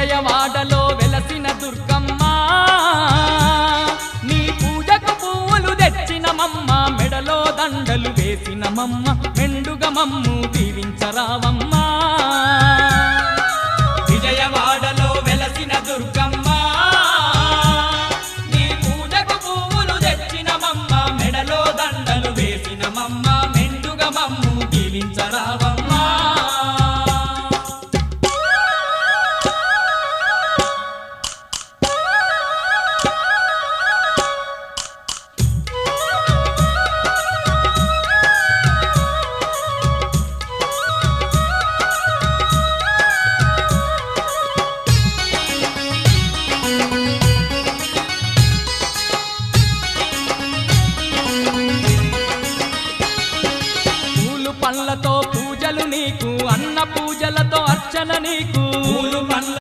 విజయవాడలో వెలసిన దుర్గమ్మ నీ పూజకు పువ్వులు తెచ్చినమమ్మ మెడలో దండలు వేసినమమ్మ మెండుగా మమ్ము దీవించరావమ్మా విజయవాడలో వెలసిన దుర్గమ్మ నీ పూజకు పువ్వులు తెచ్చినమమ్మ మెడలో దండలు వేసినమమ్మ మెండుగా మమ్ము దీవించరావమ్మా పండ్లతో పూజలు నీకు అన్న పూజలతో అర్చన నీకు